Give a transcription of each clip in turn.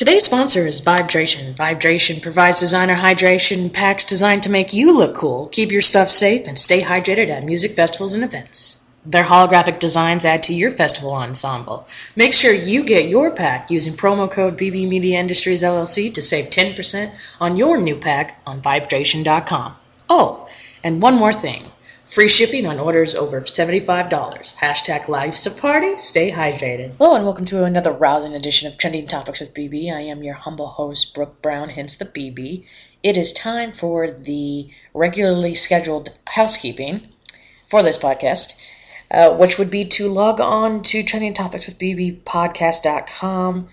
Today's sponsor is Vibedration. Vibedration provides designer hydration packs designed to make you look cool, keep your stuff safe, and stay hydrated at music festivals and events. Their holographic designs add to your festival ensemble. Make sure you get your pack using promo code BB Media Industries LLC to save 10% on your new pack on Vibedration.com. Oh, and one more thing. Free shipping on orders over $75. Hashtag Life's a Party. Stay hydrated. Hello and welcome to another rousing edition of Trending Topics with BB. I am your humble host, Brooke Brown, hence the BB. It is time for the regularly scheduled housekeeping for this podcast, which would be to log on to trendingtopicswithbbpodcast.com,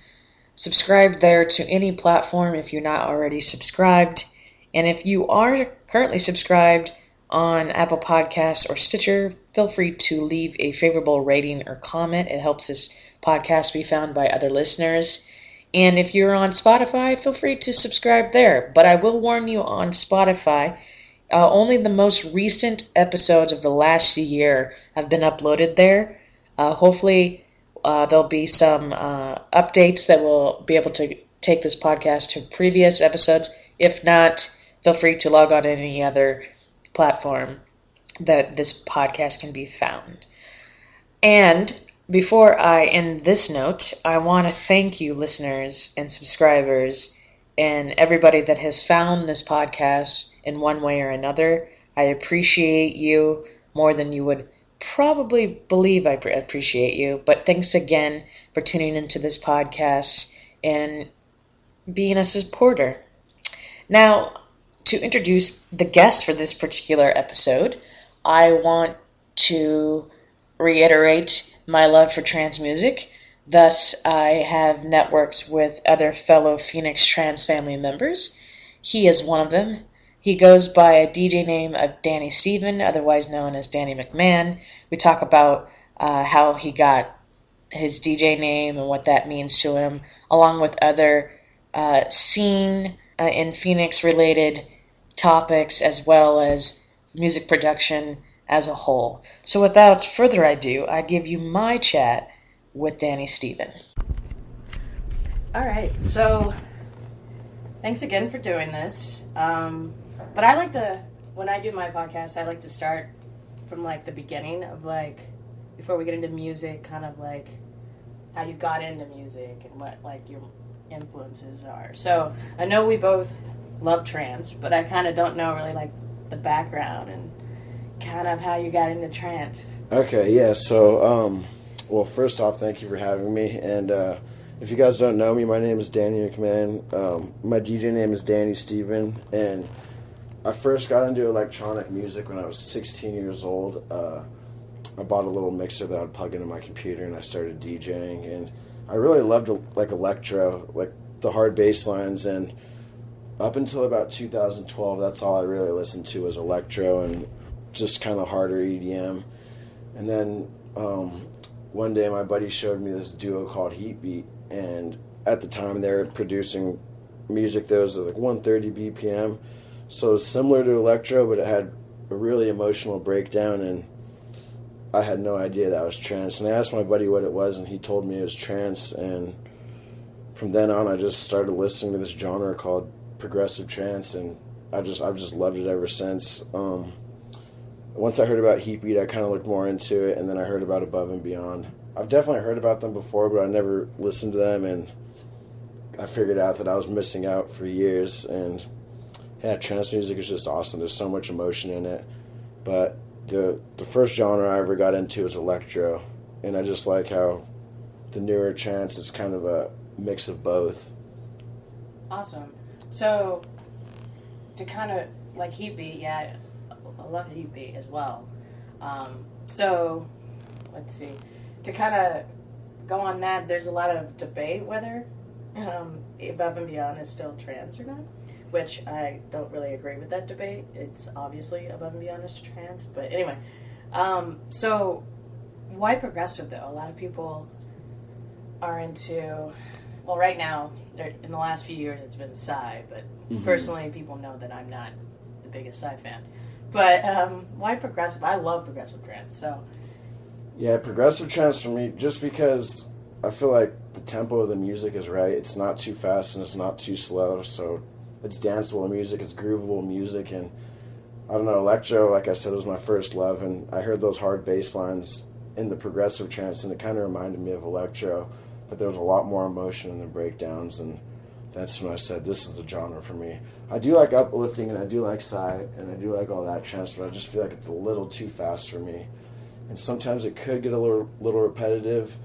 subscribe there to any platform if you're not already subscribed, and if you are currently subscribed on Apple Podcasts or Stitcher, feel free to leave a favorable rating or comment. It helps this podcast be found by other listeners. And if you're on Spotify, feel free to subscribe there. But I will warn you on Spotify, only the most recent episodes of the last year have been uploaded there. Hopefully, there'll be some updates that will be able to take this podcast to previous episodes. If not, feel free to log on to any other platform that this podcast can be found. And before I end this note, I want to thank you listeners and subscribers and everybody that has found this podcast in one way or another. I appreciate you more than you would probably believe I appreciate you. But thanks again for tuning into this podcast and being a supporter. Now, to introduce the guest for this particular episode, I want to reiterate my love for trance music. Thus, I have networks with other fellow Phoenix trance family members. He is one of them. He goes by a DJ name of Danny Steven, otherwise known as Danny McMahon. We talk about how he got his DJ name and what that means to him, along with other scene in Phoenix related topics, as well as music production as a whole. So without further ado, I give you my chat with Danny Steven. Alright, so thanks again for doing this. But I like to, when I do my podcast, I like to start from like the beginning of like, before we get into music, kind of like how you got into music and what like your influences are. So I know we both love trance, but I kind of don't know really like the background and kind of how you got into trance. Okay, yeah, so, well, first off, thank you for having me, and if you guys don't know me, my name is Danny McMahon. My DJ name is Danny Steven, and I first got into electronic music when I was 16 years old. I bought a little mixer that I'd plug into my computer, and I started DJing, and I really loved, like, electro, like the hard bass lines, and up until about 2012, that's all I really listened to was electro and just kind of harder EDM. And then one day my buddy showed me this duo called Heatbeat, and at the time they were producing music that was like 130 BPM, so it was similar to electro, but it had a really emotional breakdown, and I had no idea that was trance. And I asked my buddy what it was, and he told me it was trance, and from then on I just started listening to this genre called progressive trance, and I've just loved it ever since. Once I heard about Heatbeat, I kind of looked more into it, and then I heard about Above and Beyond. I've definitely heard about them before, but I never listened to them, and I figured out that I was missing out for years. And yeah, trance music is just awesome. There's so much emotion in it. But the first genre I ever got into was electro, and I just like how the newer trance is kind of a mix of both. Awesome. So, to kind of, like Heatbeat, yeah, I love Heatbeat as well. So, let's see. To kind of go on that, there's a lot of debate whether Above and Beyond is still trance or not, which I don't really agree with that debate. It's obviously Above and Beyond is trance, but anyway. So, why progressive, though? A lot of people are into... Well, right now, in the last few years, it's been Psy, but personally, people know that I'm not the biggest Psy fan. But why progressive? I love progressive trance, so... Yeah, progressive trance for me, just because I feel like the tempo of the music is right. It's not too fast and it's not too slow, so it's danceable music, it's groovable music, and I don't know, electro, like I said, was my first love, and I heard those hard bass lines in the progressive trance, and it kind of reminded me of electro, but there was a lot more emotion in the breakdowns, and that's when I said, this is the genre for me. I do like uplifting, and I do like psy, and I do like all that trance, but I just feel like it's a little too fast for me. And sometimes it could get a little repetitive,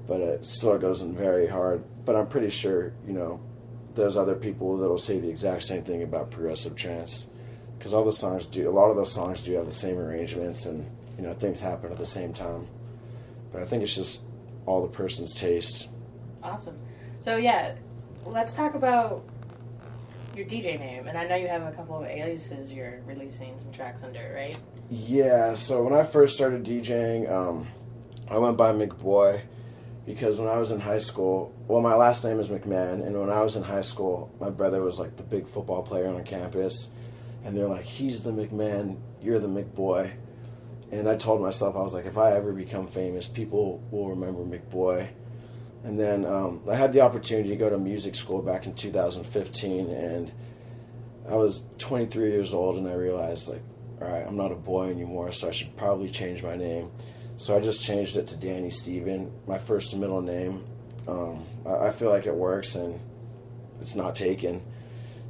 but it still goes in very hard. But I'm pretty sure, there's other people that will say the exact same thing about progressive trance. Because a lot of those songs do have the same arrangements, and, things happen at the same time. But I think it's just all the person's taste. Awesome. So, yeah, let's talk about your DJ name. And I know you have a couple of aliases you're releasing some tracks under, right? Yeah, so when I first started DJing, I went by McBoy because when I was in high school, well, my last name is McMahon, and when I was in high school, my brother was like the big football player on campus, and they're like, he's the McMahon, you're the McBoy. And I told myself, I was like, if I ever become famous, people will remember McBoy. And then I had the opportunity to go to music school back in 2015, and I was 23 years old, and I realized, like, all right, I'm not a boy anymore, so I should probably change my name. So I just changed it to Danny Steven, my first and middle name. I feel like it works, and it's not taken.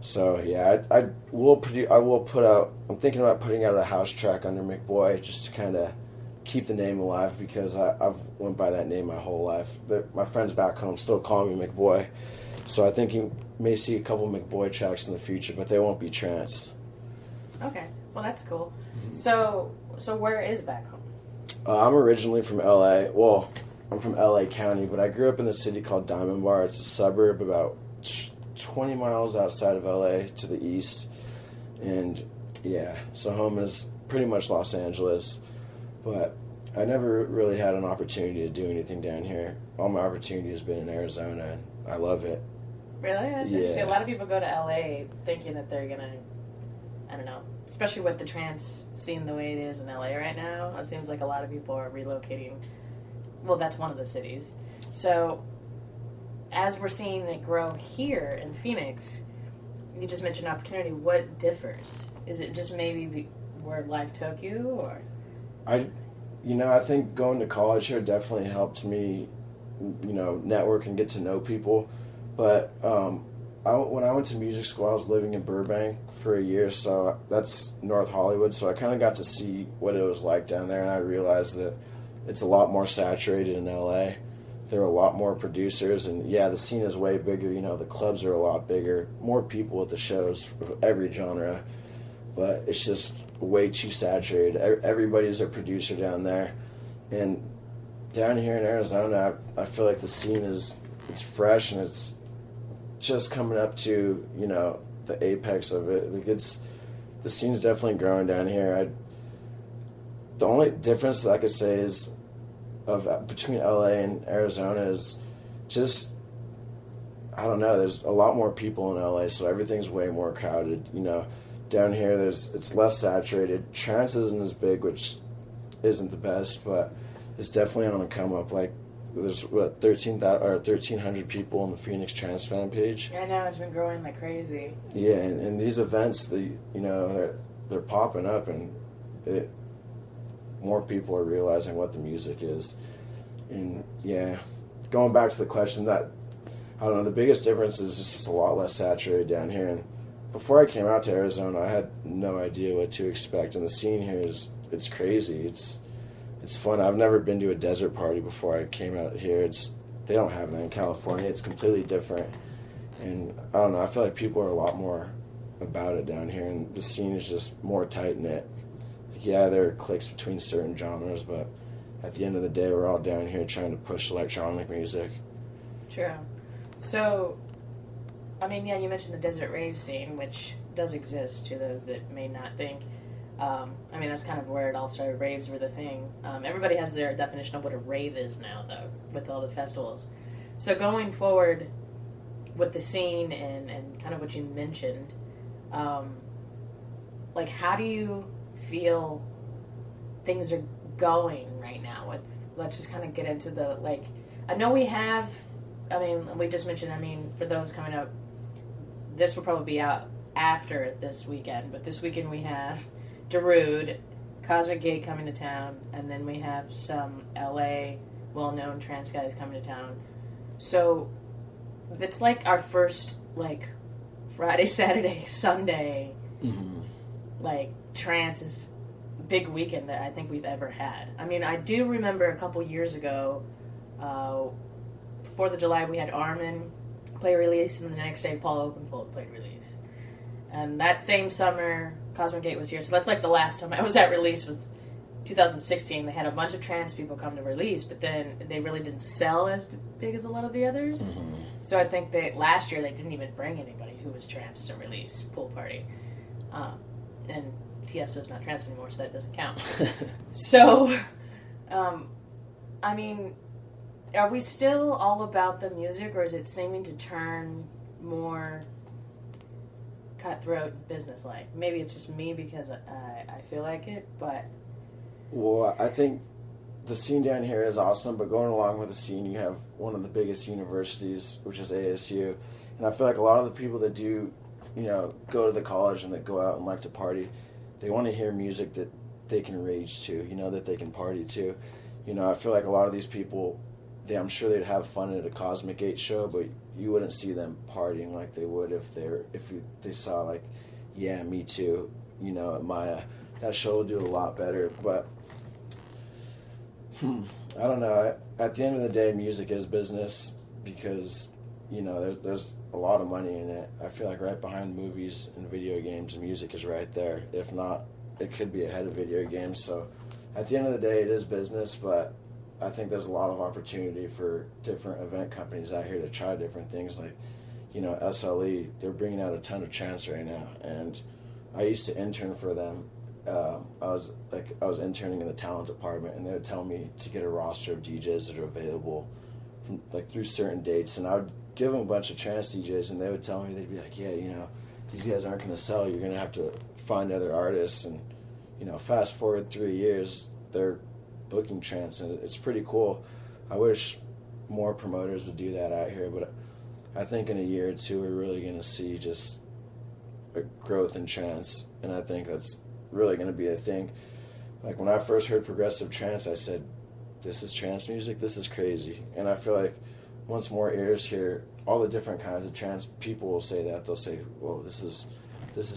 So yeah, I will put out. I'm thinking about putting out a house track under McBoy just to kind of keep the name alive, because I've went by that name my whole life. My friends back home still call me McBoy, so I think you may see a couple McBoy tracks in the future, but they won't be trance. Okay, well that's cool. So where is back home? I'm originally from LA. Well, I'm from LA County, but I grew up in a city called Diamond Bar. It's a suburb about 20 miles outside of LA to the east. And yeah, so home is pretty much Los Angeles. But I never really had an opportunity to do anything down here. All my opportunity has been in Arizona, and I love it. Really? That's interesting. A lot of people go to LA thinking that they're going to, I don't know, especially with the trance scene the way it is in LA right now. It seems like a lot of people are relocating. Well, that's one of the cities. So, as we're seeing it grow here in Phoenix, you just mentioned opportunity. What differs? Is it just maybe where life took you, or? I think going to college here definitely helped me, network and get to know people. But when I went to music school, I was living in Burbank for a year, so that's North Hollywood. So I kind of got to see what it was like down there, and I realized that it's a lot more saturated in LA. There are a lot more producers, and yeah, the scene is way bigger. The clubs are a lot bigger, more people at the shows of every genre, but it's just way too saturated. Everybody's a producer down there, and down here in Arizona, I feel like the scene it's fresh and it's just coming up to the apex of it. The scene's definitely growing down here. The only difference that I could say is between LA and Arizona is just, I don't know, there's a lot more people in LA, so everything's way more crowded. Down here it's less saturated. Trance isn't as big, which isn't the best, but it's definitely on the come up. Like, there's 1,300 people on the Phoenix Trance fan page. Yeah, I know, it's been growing like crazy. Yeah, and these events, they're popping up, and more people are realizing what the music is. And yeah, going back to the question, that I don't know, the biggest difference is just a lot less saturated down here. And before I came out to Arizona, I had no idea what to expect, and the scene here it's crazy. It's fun. I've never been to a desert party before I came out here. They don't have that in California. It's completely different. And I don't know, I feel like people are a lot more about it down here, and the scene is just more tight-knit. Yeah, there are cliques between certain genres, but at the end of the day, we're all down here trying to push electronic music. True. So, I mean, yeah, you mentioned the desert rave scene, which does exist to those that may not think. That's kind of where it all started. Raves were the thing. Everybody has their definition of what a rave is now, though, with all the festivals. So going forward with the scene and kind of what you mentioned, how do you feel things are going right now with, let's just kind of get into the, I know we have, I mean, we just mentioned, I mean, for those coming up, this will probably be out after this weekend, but this weekend we have Darude, Cosmic Gate coming to town, and then we have some LA well-known trance guys coming to town. So it's like our first, like, Friday, Saturday, Sunday, like, trance is big weekend that I think we've ever had. I mean, I do remember a couple years ago, 4th of July, we had Armin play release, and the next day Paul Oakenfold played release. And that same summer, Cosmic Gate was here. So that's like the last time I was at release was 2016. They had a bunch of trance people come to release, but then they really didn't sell as big as a lot of the others. So I think that last year they didn't even bring anybody who was trance to release Pool Party. And Tiesto's not trance anymore, so that doesn't count. So, I mean, are we still all about the music, or is it seeming to turn more cutthroat business-like? Maybe it's just me because I feel like it, but... Well, I think the scene down here is awesome, but going along with the scene, you have one of the biggest universities, which is ASU, and I feel like a lot of the people that do, you know, go to the college and that go out and like to party, they want to hear music that they can rage to, you know, that they can party to. You know, I feel like a lot of these people, I'm sure they'd have fun at a Cosmic Gate show, but you wouldn't see them partying like they would if they saw, like, Yeah, Me Too, you know, at Maya. That show will do a lot better, but I don't know. At the end of the day, music is business because, you know, there's a lot of money in it. I feel like right behind movies and video games, music is right there. If not, it could be ahead of video games. So at the end of the day, it is business, but I think there's a lot of opportunity for different event companies out here to try different things. Like, you know, SLE, they're bringing out a ton of trance right now, and I used to intern for them. I was interning in the talent department, and they would tell me to get a roster of DJs that are available from, like, through certain dates, and I would give them a bunch of trance DJs, and they would tell me, they'd be like, yeah, you know, these guys aren't going to sell. You're going to have to find other artists, and, you know, fast forward 3 years, they're booking trance, and it's pretty cool. I wish more promoters would do that out here, but I think in a year or two we're really going to see just a growth in trance, and I think that's really going to be a thing. Like, when I first heard progressive trance, I said, this is trance music? This is crazy. And I feel like once more ears hear all the different kinds of trance, people will say that. They'll say, well, this is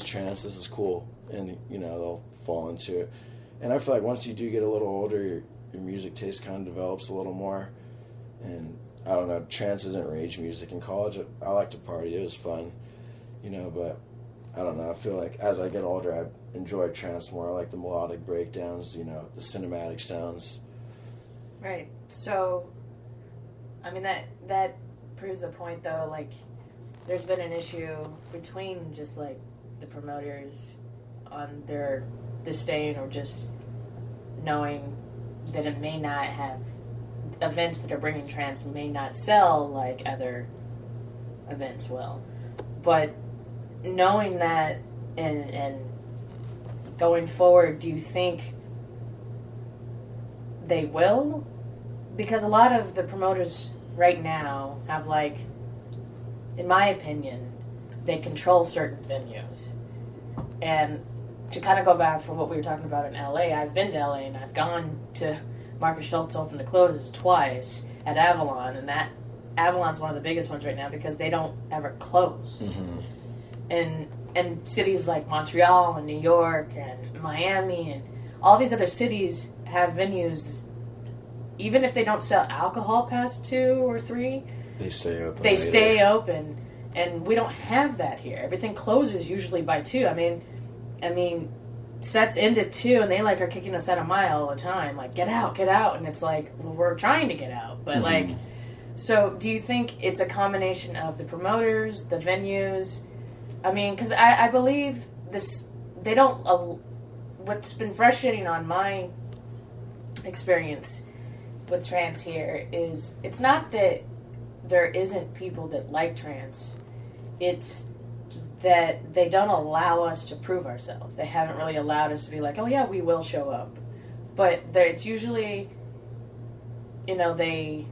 trance, this is cool, and, you know, they'll fall into it. And I feel like once you do get a little older, your music taste kind of develops a little more. And I don't know, trance isn't rage music. In college, I like to party. It was fun, you know, but I don't know. I feel like as I get older, I enjoy trance more. I like the melodic breakdowns, you know, the cinematic sounds. Right. So, I mean, that proves the point, though. Like, there's been an issue between just, like, the promoters on their disdain or just knowing that it may not have events that are bringing trance may not sell like other events will. But knowing that and going forward, do you think they will? Because a lot of the promoters right now have, like, in my opinion, they control certain venues. And to kind of go back for what we were talking about in LA, I've been to LA and I've gone to Marcus Schultz Open to Closes twice at Avalon, and that Avalon's one of the biggest ones right now because they don't ever close. And cities like Montreal and New York and Miami and all these other cities have venues, even if they don't sell alcohol past 2 or 3, they stay open. They stay open, and we don't have that here. Everything closes usually by 2. I mean, sets end at 2, and they, like, are kicking us out a mile all the time. Like, get out, and it's like, well, we're trying to get out, but like, so do you think it's a combination of the promoters, the venues? I mean, because I believe this, they don't, what's been frustrating on my experience with trance here is it's not that there isn't people that like trance, it's that they don't allow us to prove ourselves. They haven't really allowed us to be like, oh yeah, we will show up. But it's usually, you know, they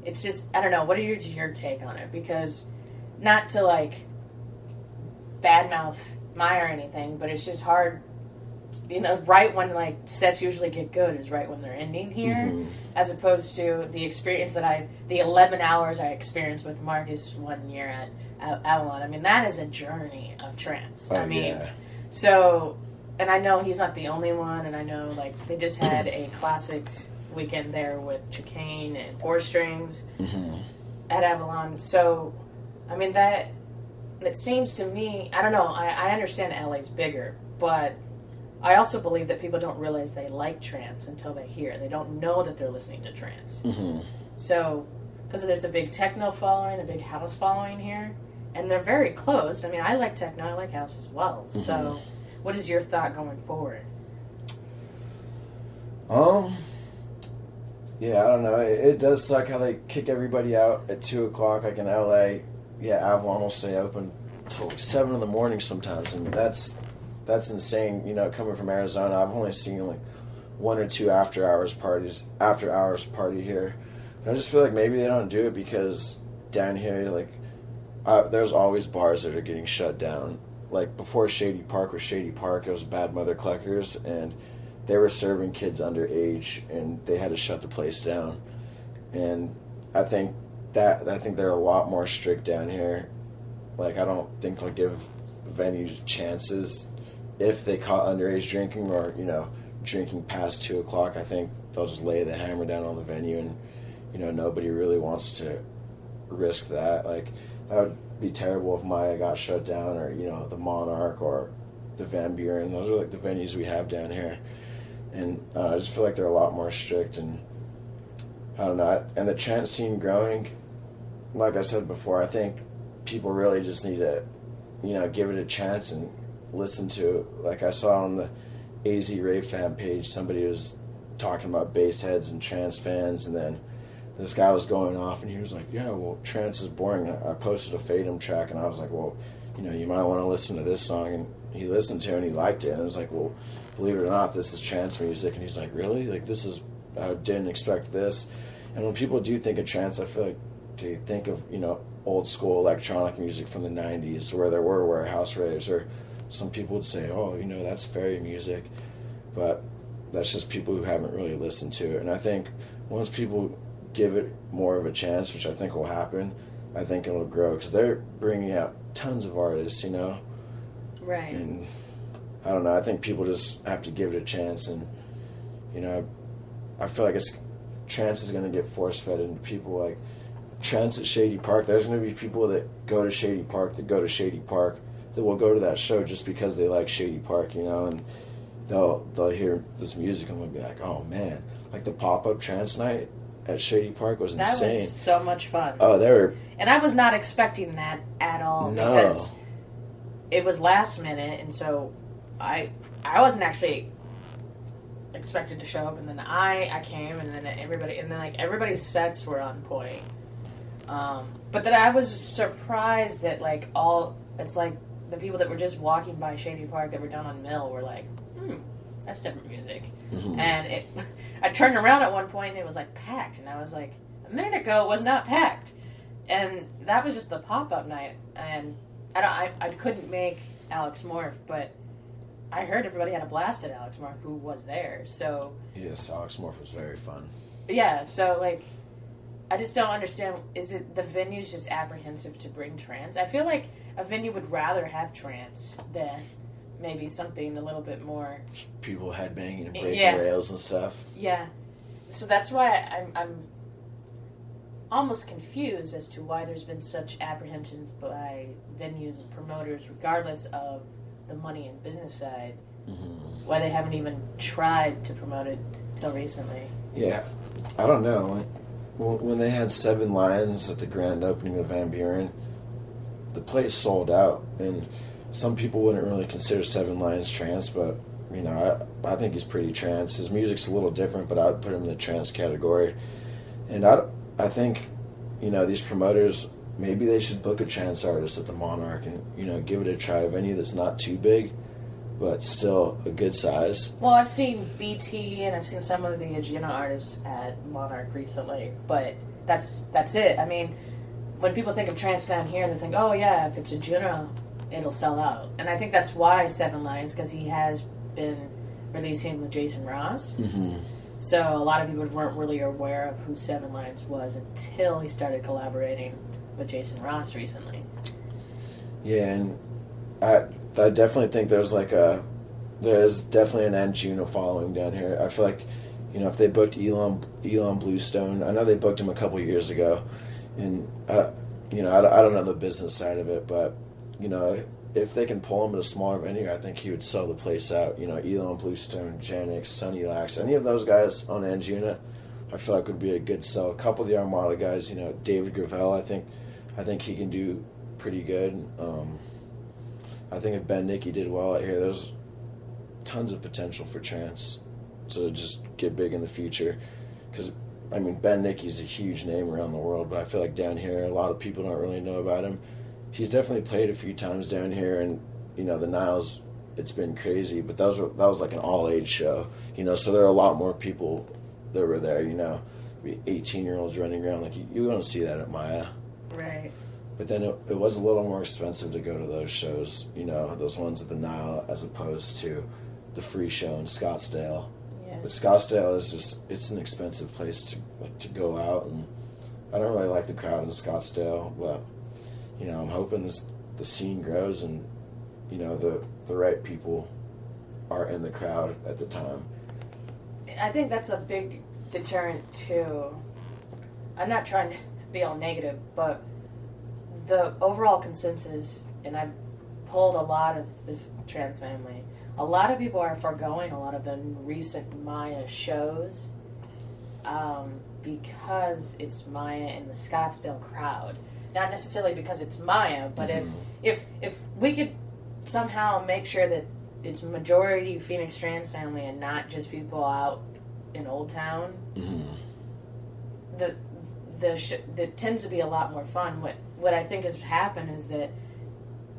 it's just, I don't know, what are your take on it? Because not to, like, badmouth Maya or anything, but it's just hard, you know, right when, like, sets usually get good is right when they're ending here, as opposed to the experience that the 11 hours I experienced with Marcus 1 year at Avalon. I mean, that is a journey of trance. I mean, so, and I know he's not the only one, and I know, like, they just had a classics weekend there with Chicane and Four Strings at Avalon. So, I mean, it seems to me, I don't know, I understand LA's bigger, but I also believe that people don't realize they like trance until they hear. They don't know that they're listening to trance. So, because there's a big techno following, a big house following here, and they're very close. I mean, I like techno, I like house as well. So, what is your thought going forward? Yeah, I don't know. It does suck how they kick everybody out at 2 o'clock, like in LA. Yeah, Avalon will stay open till like 7 in the morning sometimes, and that's insane. You know, coming from Arizona, I've only seen like 1 or 2 after hours party here. But I just feel like maybe they don't do it because down here, like, there's always bars that are getting shut down. Like before Shady Park was Shady Park, it was Bad Mother Cluckers, and they were serving kids underage, and they had to shut the place down. And I think they're a lot more strict down here. Like, I don't think they'll give venues chances if they caught underage drinking or, you know, drinking past 2 o'clock. I think they'll just lay the hammer down on the venue, and, you know, nobody really wants to risk that. Like, that would be terrible if Maya got shut down, or, you know, the Monarch or the Van Buren. Those are like the venues we have down here. And I just feel like they're a lot more strict, and I don't know. And the trance scene growing, like I said before, I think people really just need to, you know, give it a chance and listen to it. Like I saw on the AZ Rave fan page, somebody was talking about bass heads and trance fans, and then this guy was going off, and he was like, yeah, well, trance is boring. I posted a Fatum track, and I was like, well, you know, you might want to listen to this song, and he listened to it, and he liked it, and I was like, well, believe it or not, this is trance music. And he's like, really? Like, I didn't expect this. And when people do think of trance, I feel like they think of, you know, old school electronic music from the 90s where there were warehouse raves, or some people would say, oh, you know, that's fairy music. But that's just people who haven't really listened to it. And I think once people give it more of a chance, which I think will happen, I think it'll grow, because they're bringing out tons of artists, you know? Right. And I don't know, I think people just have to give it a chance, and, you know, I feel like trance is going to get force-fed into people. Like, trance at Shady Park, there's going to be people that go to Shady Park that will go to that show just because they like Shady Park, you know, and they'll hear this music and they'll be like, oh man, like the pop-up trance night at Shady Park was insane. That was so much fun. Oh, and I was not expecting that at all. No. Because it was last minute, and so I wasn't actually expected to show up, and then I came, and then everybody's sets were on point. But then I was surprised that it's like the people that were just walking by Shady Park that were down on Mill were like, that's different music. Mm-hmm. And I turned around at one point and it was like packed, and I was like, a minute ago it was not packed. And that was just the pop-up night, and I couldn't make Alex Morph, but I heard everybody had a blast at Alex Morph who was there. So yes, Alex Morph was very fun. Yeah, so like, I just don't understand. Is it the venue's just apprehensive to bring trance? I feel like a venue would rather have trance than maybe something a little bit more people headbanging and breaking rails and stuff. Yeah, so that's why I'm almost confused as to why there's been such apprehensions by venues and promoters, regardless of the money and business side. Mm-hmm. Why they haven't even tried to promote it till recently. Yeah, I don't know. When they had 7 Lions at the grand opening of Van Buren, the place sold out, and some people wouldn't really consider 7 Lions trance, but you know, I think he's pretty trance. His music's a little different, but I'd put him in the trance category. And I think, you know, these promoters, maybe they should book a trance artist at the Monarch and, you know, give it a try. A venue that's not too big, but still a good size. Well, I've seen BT and I've seen some of the Agena artists at Monarch recently, but that's it. I mean, when people think of trance down here, they think, oh yeah, if it's a Juno, it'll sell out. And I think that's why Seven Lions, because he has been releasing with Jason Ross. Mm-hmm. So a lot of people weren't really aware of who Seven Lions was until he started collaborating with Jason Ross recently. Yeah, and I definitely think there's definitely an Anjuna following down here. I feel like, if they booked Elon Bluestone, I know they booked him a couple years ago, and I don't know the business side of it, but if they can pull him at a smaller venue, I think he would sell the place out. Elon Bluestone, Janix, Sonny Lax, any of those guys on Anjuna, I feel like would be a good sell. A couple of the Armada guys, David Gravel, I think he can do pretty good. I think if Ben Nicky did well out here, there's tons of potential for trance to just get big in the future. Because, Ben Nicky's a huge name around the world, but I feel like down here, a lot of people don't really know about him. He's definitely played a few times down here, and, the Niles, it's been crazy, but that was like an all-age show, so there are a lot more people that were there, 18-year-olds running around. Like, you don't see that at Maya. Right. But then it was a little more expensive to go to those shows, those ones at the Nile, as opposed to the free show in Scottsdale. Yeah. But Scottsdale is it's an expensive place to go out, and I don't really like the crowd in Scottsdale, but, I'm hoping the scene grows and, the right people are in the crowd at the time. I think that's a big deterrent, too. I'm not trying to be all negative, but the overall consensus, and I've polled a lot of the trans family, a lot of people are foregoing a lot of the recent Maya shows because it's Maya in the Scottsdale crowd. Not necessarily because it's Maya, but if we could somehow make sure that it's majority Phoenix trans family and not just people out in Old Town, that tends to be a lot more fun. What I think has happened is that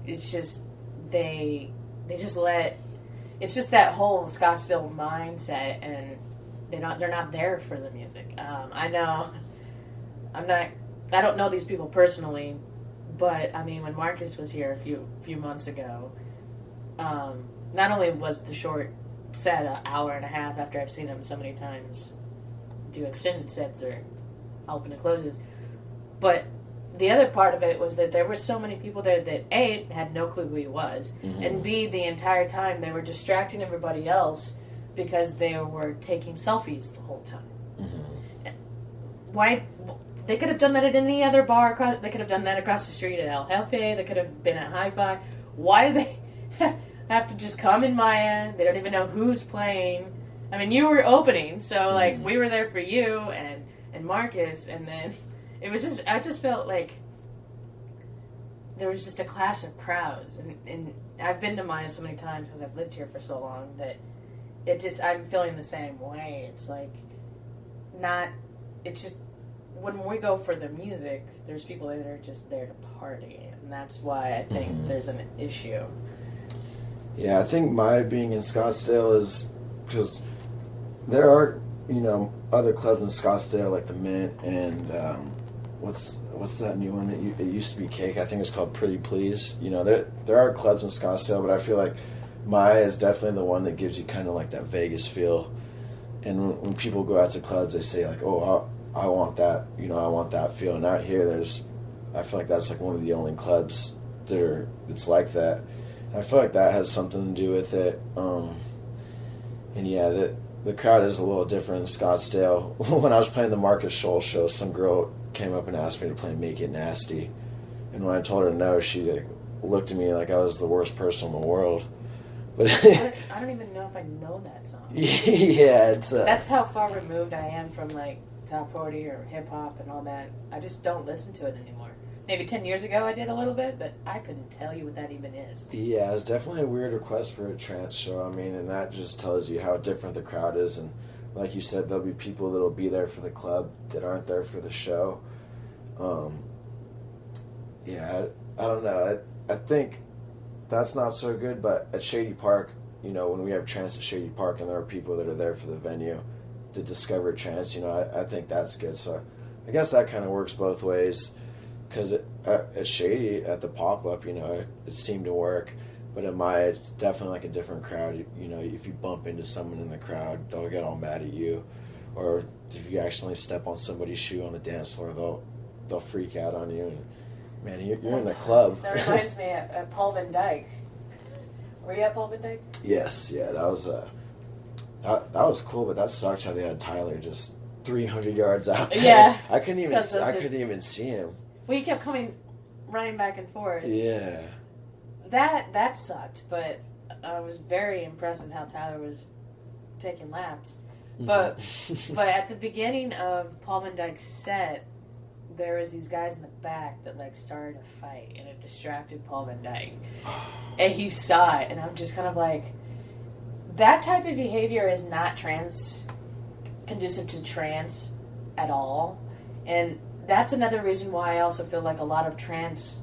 it's just they just let, it's just that whole Scottsdale mindset, and they're not there for the music. I don't know these people personally, but when Marcus was here a few months ago, not only was the short set an hour and a half after I've seen him so many times do extended sets or open and closes, but the other part of it was that there were so many people there that A, had no clue who he was, and B, the entire time they were distracting everybody else because they were taking selfies the whole time. Why? They could have done that at any other bar. They could have done that across the street at El Jefe. They could have been at Hi-Fi. Why do they have to just come in Maya? They don't even know who's playing. You were opening, so we were there for you and Marcus, and then it was just, I just felt like there was just a clash of crowds, and I've been to Maya so many times because I've lived here for so long that I'm feeling the same way. It's like it's just, when we go for the music, there's people that are just there to party, and that's why I think there's an issue. Yeah, I think Maya being in Scottsdale is because there are, other clubs in Scottsdale like the Mint and what's that new one that it used to be Cake? I think it's called Pretty Please. There are clubs in Scottsdale, but I feel like Maya is definitely the one that gives you kind of like that Vegas feel. And when people go out to clubs, they say like, "Oh, I want that." I want that feel. And out here, I feel like that's like one of the only clubs that's like that. And I feel like that has something to do with it. And yeah, the crowd is a little different in Scottsdale. When I was playing the Marcus Scholl show, some girl came up and asked me to play Make It Nasty. And when I told her no, she looked at me like I was the worst person in the world. But I don't even know if I know that song. Yeah, it's... That's how far removed I am from, top 40 or hip-hop and all that. I just don't listen to it anymore. Maybe 10 years ago I did a little bit, but I couldn't tell you what that even is. Yeah, it's definitely a weird request for a trance show. And that just tells you how different the crowd is. And like you said, there'll be people that'll be there for the club that aren't there for the show. Yeah, I don't know. I think that's not so good, but at Shady Park, when we have trance at Shady Park and there are people that are there for the venue to discover trance, I think that's good. So I guess that kind of works both ways. Because at Shady, at the pop-up, it seemed to work. But at Maya, it's definitely like a different crowd. If you bump into someone in the crowd, they'll get all mad at you. Or if you accidentally step on somebody's shoe on the dance floor, they'll freak out on you. And, man, you're in the club. That reminds me of Paul Van Dyke. Were you at Paul Van Dyke? Yes, yeah, that was cool, but that sucked how they had Tyler just 300 yards out there. Yeah. I couldn't even see him. Well, he kept running back and forth. Yeah. That sucked, but I was very impressed with how Tyler was taking laps. But at the beginning of Paul Van Dyke's set, there was these guys in the back that started a fight, and it distracted Paul Van Dyke. And he saw it, and I'm just kind of like, that type of behavior is not conducive to trance at all. And that's another reason why I also feel like a lot of trance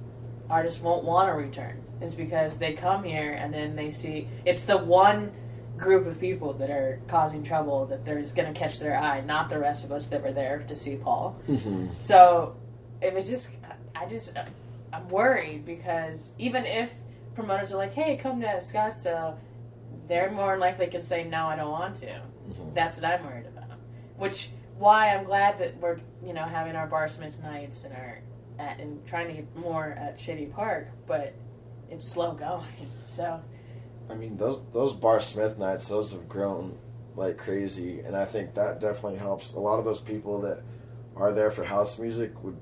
artists won't want to return, is because they come here and then they see it's the one group of people that are causing trouble that they're just going to catch their eye, not the rest of us that were there to see Paul. Mm-hmm. So it was I'm worried, because even if promoters are like, hey, come to Scottsdale, they're more likely can say, no, I don't want to. Mm-hmm. That's what I'm worried about. Why I'm glad that we're, having our Barsmith nights and trying to get more at Shady Park, but it's slow going. So, I mean, those Barsmith nights, those have grown like crazy, and I think that definitely helps. A lot of those people that are there for house music would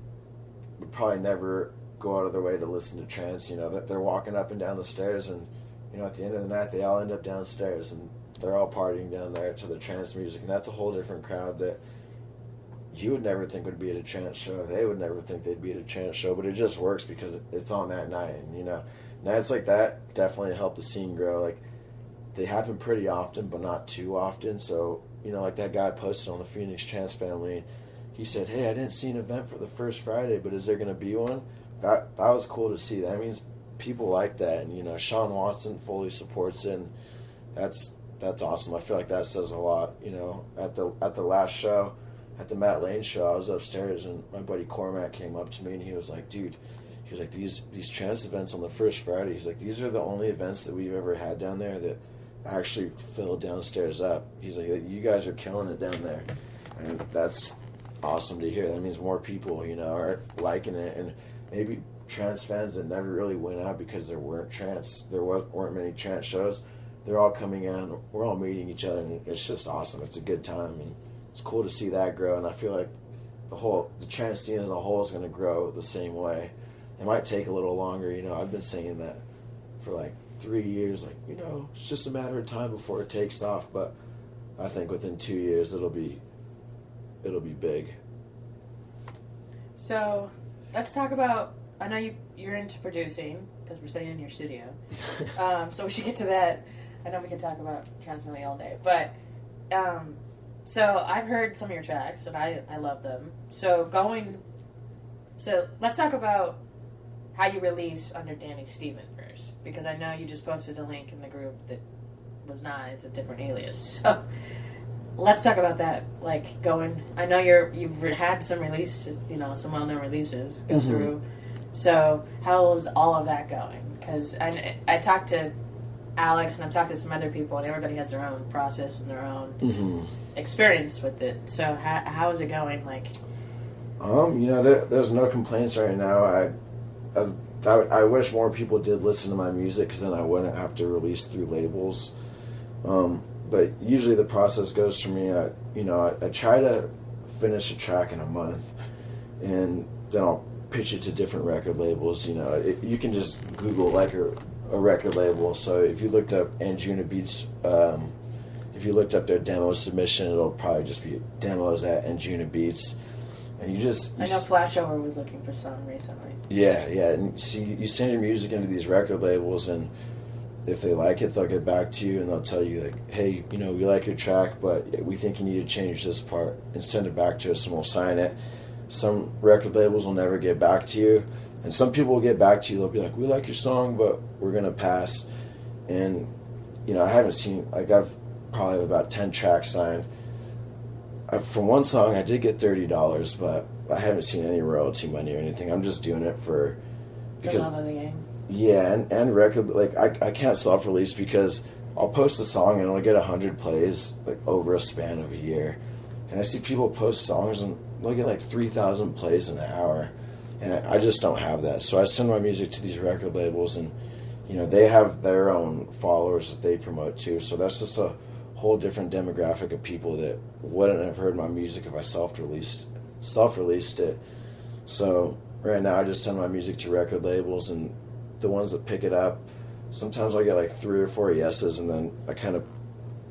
probably never go out of their way to listen to trance. That they're walking up and down the stairs, and at the end of the night, they all end up downstairs, and they're all partying down there to the trance music, and that's a whole different crowd that you would never think would be at a trance show. They would never think they'd be at a trance show, but it just works because it's on that night. And, nights like that definitely help the scene grow. Like, they happen pretty often, but not too often. So, like that guy posted on the Phoenix Trance Family, he said, hey, I didn't see an event for the first Friday, but is there going to be one? That was cool to see. That means people like that. And, Sean Watson fully supports it, and that's awesome. I feel like that says a lot. At the last show, at the Matt Lane show, I was upstairs, and my buddy Cormac came up to me, and he was like, dude, these trance events on the first Friday, he's like, these are the only events that we've ever had down there that actually filled downstairs up. He's like, you guys are killing it down there. And that's awesome to hear. That means more people, are liking it. And maybe trance fans that never really went out because there weren't many trance shows, they're all coming out, we're all meeting each other, and it's just awesome. It's a good time, and it's cool to see that grow. And I feel like the trance scene as a whole is going to grow the same way. It might take a little longer. I've been saying that for 3 years. It's just a matter of time before it takes off. But I think within 2 years it'll be big. So let's talk about. I know you're into producing because we're sitting in your studio. So we should get to that. I know we could talk about trance really all day, but so I've heard some of your tracks and I love them. So let's talk about how you release under Danny Steven first, because I know you just posted a link in the group that was not. It's a different alias. So let's talk about that. I know you've had some releases, some well-known releases go mm-hmm. through. So how's all of that going? Because I talked to Alex and I've talked to some other people, and everybody has their own process and their own mm-hmm. experience with it. So how is it going? There's no complaints right now. I wish more people did listen to my music, because then I wouldn't have to release through labels. But usually the process goes for me. I try to finish a track in a month, and then I'll pitch it to different record labels. You can just Google a record label. So if you looked up Anjuna Beats, if you looked up their demo submission, it'll probably just be demos at Anjuna Beats. And I know Flashover was looking for some recently. Yeah. And see, you send your music into these record labels, and if they like it, they'll get back to you and they'll tell you, hey, we like your track, but we think you need to change this part, and send it back to us, and we'll sign it. Some record labels will never get back to you, and some people will get back to you. They'll be like, we like your song, but we're going to pass. And, I haven't seen, I've probably have about 10 tracks signed. For one song, I did get $30, but I haven't seen any royalty money or anything. I'm just doing it for the love of the game. Yeah, and record, like, I can't self-release because I'll post a song and it'll get 100 plays, like, over a span of a year. And I see people post songs and they'll get, like, 3,000 plays in an hour. And I just don't have that. So I send my music to these record labels and, you know, they have their own followers that they promote too. So that's just a whole different demographic of people that wouldn't have heard my music if I self-released it. So right now I just send my music to record labels, and the ones that pick it up, sometimes I get like 3 or 4 yeses, and then I kind of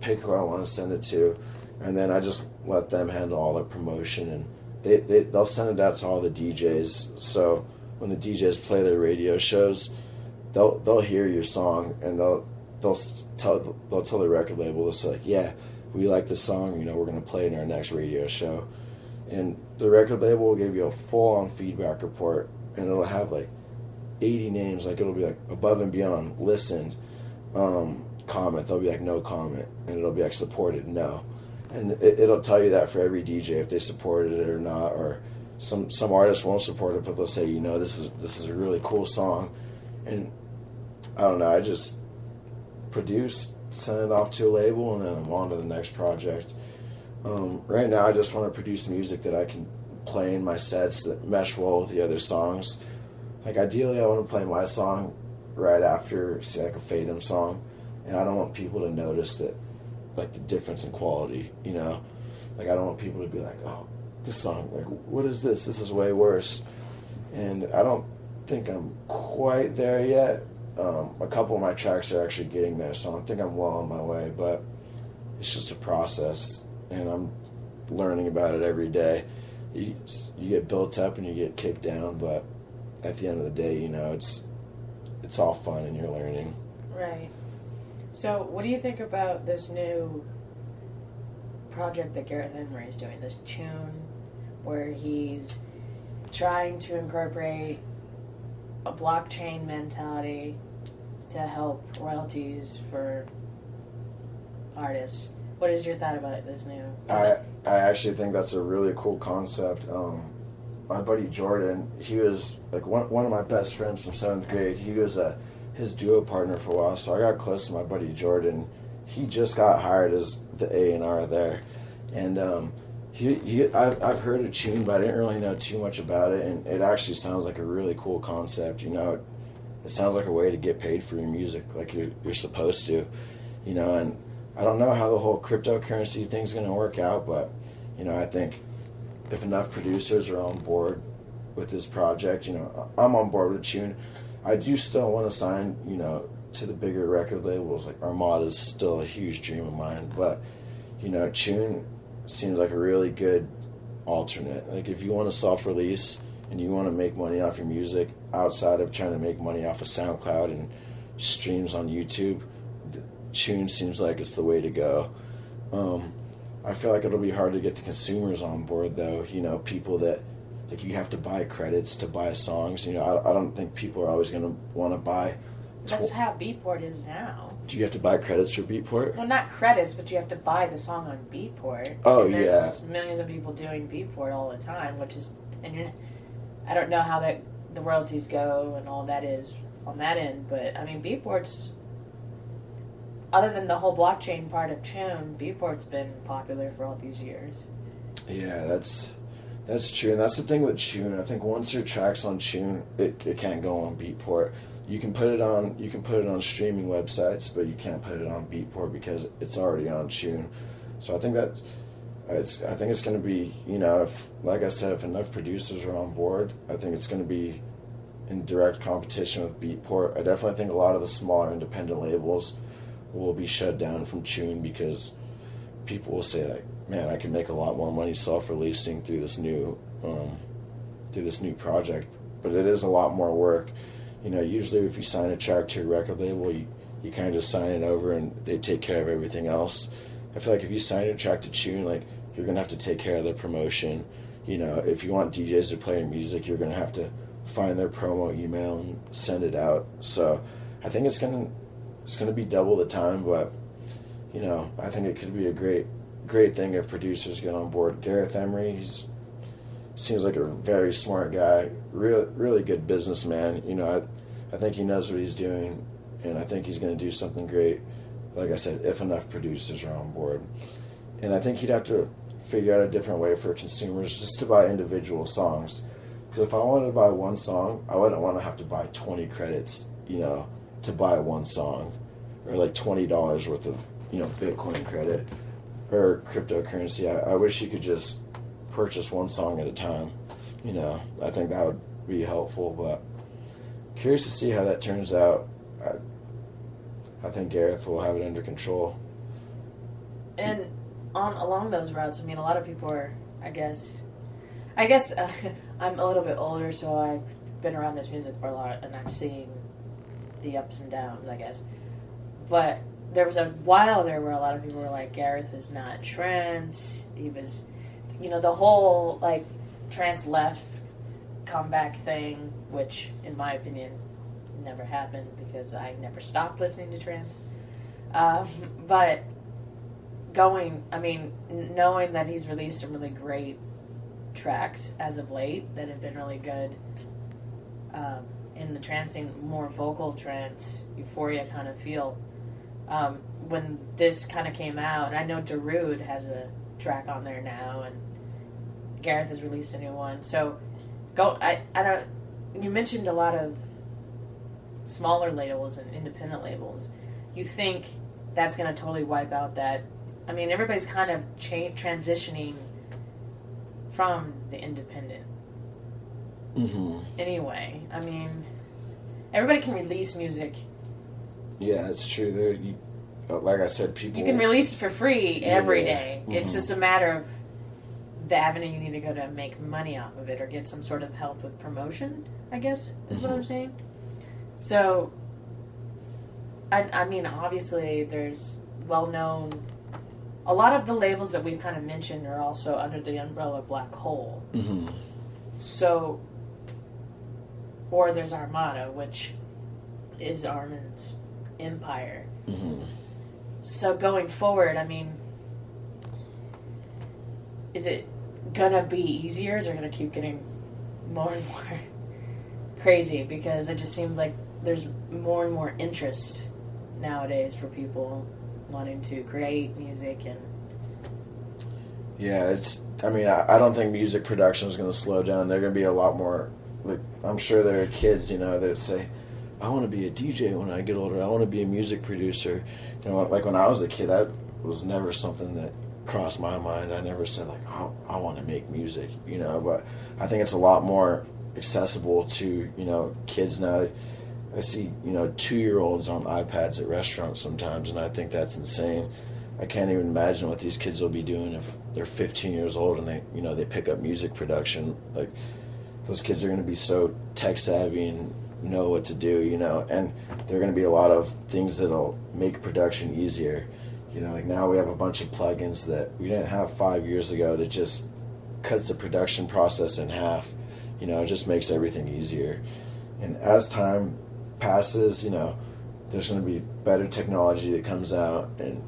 pick who I want to send it to, and then I just let them handle all the promotion, and they'll send it out to all the DJs. So when the DJs play their radio shows, they'll hear your song, and they'll tell the record label, they'll say, like, yeah, we like this song, you know, we're going to play it in our next radio show. And the record label will give you a full-on feedback report, and it'll have like 80 names, like it'll be like above and beyond, listened, comment, they'll be like no comment, and it'll be like supported, no. And it'll tell you that for every DJ if they supported it or not, or some artists won't support it, but they'll say, you know, this is a really cool song. And I don't know, I just produce, send it off to a label, and then I'm on to the next project. Right now I just want to produce music that I can play in my sets that mesh well with the other songs. Like, ideally I want to play my song right after, say, like a Fatum song, and I don't want people to notice that, like, the difference in quality, you know? Like, I don't want people to be like, oh, this song, like, what is this? This is way worse. And I don't think I'm quite there yet. A couple of my tracks are actually getting there, so I don't think I'm well on my way, but it's just a process, and I'm learning about it every day. You get built up and you get kicked down, but at the end of the day, you know, it's all fun and you're learning. Right. So what do you think about this new project that Gareth Emery is doing, this tune, where he's trying to incorporate a blockchain mentality to help royalties for artists? What is your thought about this new? I actually think that's a really cool concept. My buddy Jordan, he was like one of my best friends from 7th grade. He was his duo partner for a while, so I got close to my buddy Jordan. He just got hired as the A&R there, and I've heard a tune, but I didn't really know too much about it, and it actually sounds like a really cool concept. You know, it sounds like a way to get paid for your music, like you're supposed to, you know. And I don't know how the whole cryptocurrency thing's going to work out, but, you know, I think if enough producers are on board with this project, you know, I'm on board with Tune. I do still want to sign, you know, to the bigger record labels. Like, Armada is still a huge dream of mine, but, you know, Tune seems like a really good alternate. Like, if you want to self-release and you want to make money off your music outside of trying to make money off of SoundCloud and streams on YouTube, Tune seems like it's the way to go. I feel like it'll be hard to get the consumers on board, though. You know, people that, like, you have to buy credits to buy songs. You know, I don't think people are always going to want to buy. That's how Beatport is now. Do you have to buy credits for Beatport? Well, not credits, but you have to buy the song on Beatport. Oh, and there's yeah. millions of people doing Beatport all the time, which is, and I don't know how the royalties go and all that is on that end, but I mean, Beatport's, other than the whole blockchain part of Tune, Beatport's been popular for all these years. Yeah, that's true, and that's the thing with Tune. I think once your track's on Tune, it can't go on Beatport. You can put it on streaming websites, but you can't put it on Beatport because it's already on Tune. So I think it's going to be, you know, if, like I said, if enough producers are on board, I think it's going to be in direct competition with Beatport. I definitely think a lot of the smaller independent labels will be shut down from Tune because people will say, like, man, I can make a lot more money self-releasing through this new project, but it is a lot more work. You know, usually if you sign a track to a record label, you kind of just sign it over and they take care of everything else. I feel like if you sign a track to Tune, like, you're going to have to take care of the promotion. You know, if you want DJs to play your music, you're going to have to find their promo email and send it out. So I think it's going to be double the time, but, you know, I think it could be a great thing if producers get on board. Gareth Emery, seems like a very smart guy, really good businessman. You know, I think he knows what he's doing, and I think he's going to do something great. Like I said, if enough producers are on board. And I think he'd have to figure out a different way for consumers just to buy individual songs. Because if I wanted to buy one song, I wouldn't want to have to buy 20 credits, you know, to buy one song. Or like $20 worth of, you know, Bitcoin credit or cryptocurrency. I wish you could just purchase one song at a time. You know, I think that would be helpful, but curious to see how that turns out. I think Gareth will have it under control. And along those routes, I mean, a lot of people are, I guess I'm a little bit older, so I've been around this music for a lot, and I'm seeing the ups and downs, I guess. But there was a while there where a lot of people were like, Gareth is not trance. He was, you know, the whole, like, trance left comeback thing, which, in my opinion, never happened because I never stopped listening to trance. But knowing that he's released some really great tracks as of late that have been really good in the trancing, more vocal trance, euphoria kind of feel. When this kind of came out, and I know Darude has a track on there now, and Gareth has released a new one. So, you mentioned a lot of smaller labels and independent labels. You think that's going to totally wipe out that? I mean, everybody's kind of transitioning from the independent. Mm-hmm. Anyway, I mean, everybody can release music. Yeah, it's true. Like I said, people... You can release it for free every day. Mm-hmm. It's just a matter of the avenue you need to go to make money off of it or get some sort of help with promotion, I guess, is what I'm saying. So, I mean, obviously, there's well-known... A lot of the labels that we've kind of mentioned are also under the umbrella of Black Hole. Mm-hmm. So, or there's Armada, which is Armin's empire. Mm-hmm. So going forward, I mean, is it gonna be easier? Is it gonna keep getting more and more crazy? Because it just seems like there's more and more interest nowadays for people wanting to create music and... Yeah, I don't think music production is going to slow down. There are going to be a lot more, like, I'm sure there are kids, you know, that say, I want to be a DJ when I get older. I want to be a music producer. You know, like when I was a kid, that was never something that crossed my mind. I never said, like, oh, I want to make music, you know, but I think it's a lot more accessible to, you know, kids now. I see, you know, 2-year-olds on iPads at restaurants sometimes, and I think that's insane. I can't even imagine what these kids will be doing if they're 15 years old and they pick up music production. Like, those kids are going to be so tech savvy and know what to do, you know, and there are going to be a lot of things that'll make production easier. You know, like now we have a bunch of plugins that we didn't have 5 years ago that just cuts the production process in half. You know, it just makes everything easier. And as time passes, you know, there's going to be better technology that comes out, and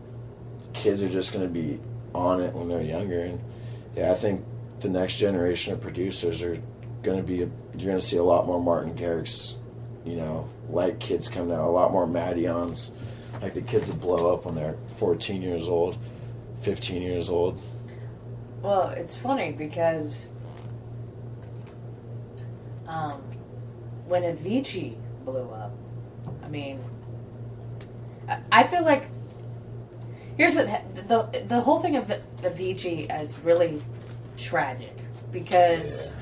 kids are just going to be on it when they're younger. And yeah, I think the next generation of producers are going to be, you're going to see a lot more Martin Garrix, you know, like kids come out, a lot more Maddions, like the kids that blow up when they're 14 years old, 15 years old. Well, it's funny because when Avicii blew up, I mean, I feel like here's what the whole thing of Avicii is really tragic because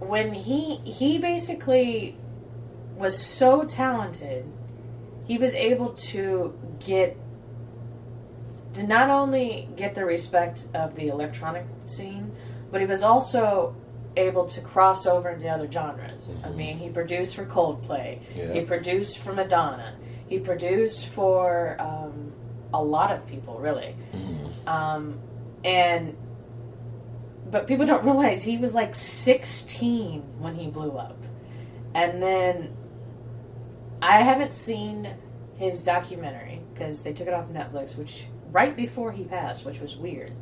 when he basically was so talented, he was able to not only get the respect of the electronic scene, but he was also able to cross over into other genres. Mm-hmm. I mean, he produced for Coldplay. Yeah. He produced for Madonna. He produced for a lot of people, really. Mm-hmm. But people don't realize he was like 16 when he blew up. And then I haven't seen his documentary because they took it off Netflix, which right before he passed, which was weird.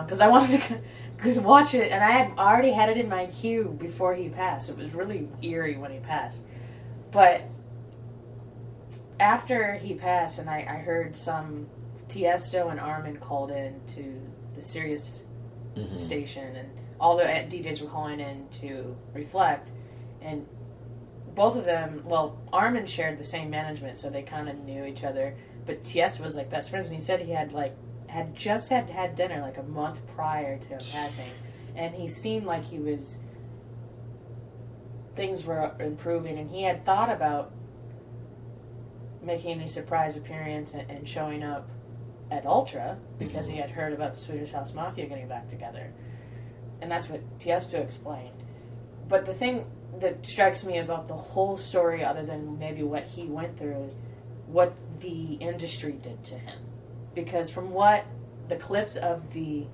because I wanted to watch it, and I had already had it in my queue before he passed. It was really eerie when he passed. But after he passed, and I heard some Tiesto and Armin called in to the Sirius station, and all the DJs were calling in to reflect, and both of them, well, Armin shared the same management, so they kind of knew each other, but Tiesto was like best friends, and he said he had just had dinner like a month prior to him passing, and he seemed like things were improving, and he had thought about making a surprise appearance and showing up at Ultra because he had heard about the Swedish House Mafia getting back together, and that's what Tiesto explained. But the thing that strikes me about the whole story, other than maybe what he went through, is what the industry did to him. Because from what the clips of the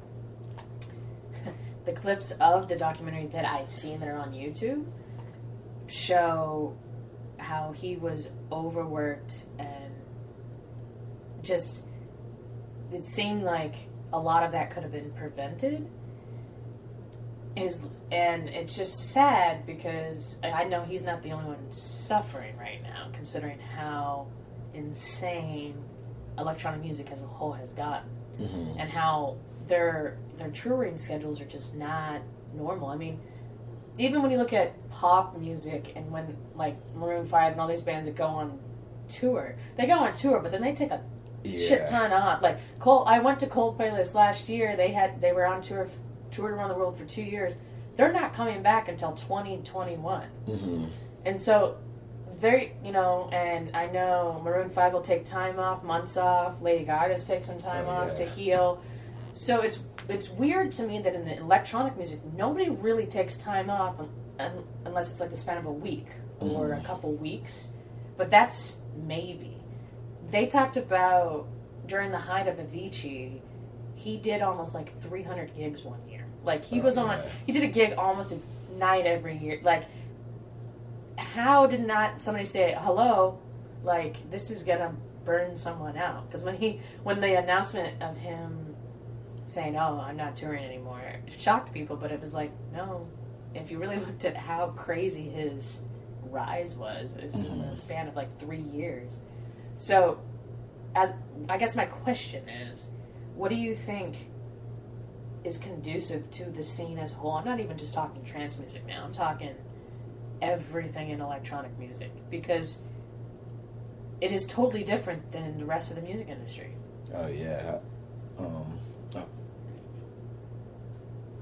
documentary that I've seen that are on YouTube show how he was overworked, and just it seemed like a lot of that could have been prevented. And it's just sad because I know he's not the only one suffering right now, considering how insane electronic music as a whole has gotten, and how their touring schedules are just not normal. I mean, even when you look at pop music, and when like Maroon 5 and all these bands that go on tour, but then they take a shit ton off. Like I went to Coldplay last year. They were on toured around the world for 2 years. They're not coming back until 2021. And so they're, and I know Maroon 5 will take time off, months off. Lady Gaga's take some time off to heal. So it's weird to me that in the electronic music, nobody really takes time off unless it's like the span of a week or a couple weeks. But that's maybe. They talked about during the height of Avicii, he did almost like 300 gigs one year. Like he did a gig almost a night every year. Like, how did not somebody say, hello, like this is gonna burn someone out? Because when the announcement of him saying, oh, I'm not touring anymore, it shocked people, but it was like, no, if you really looked at how crazy his rise was, it was in the span of like 3 years. So, I guess my question is, what do you think is conducive to the scene as a whole? I'm not even just talking trance music now. I'm talking everything in electronic music, because it is totally different than the rest of the music industry. Oh, yeah.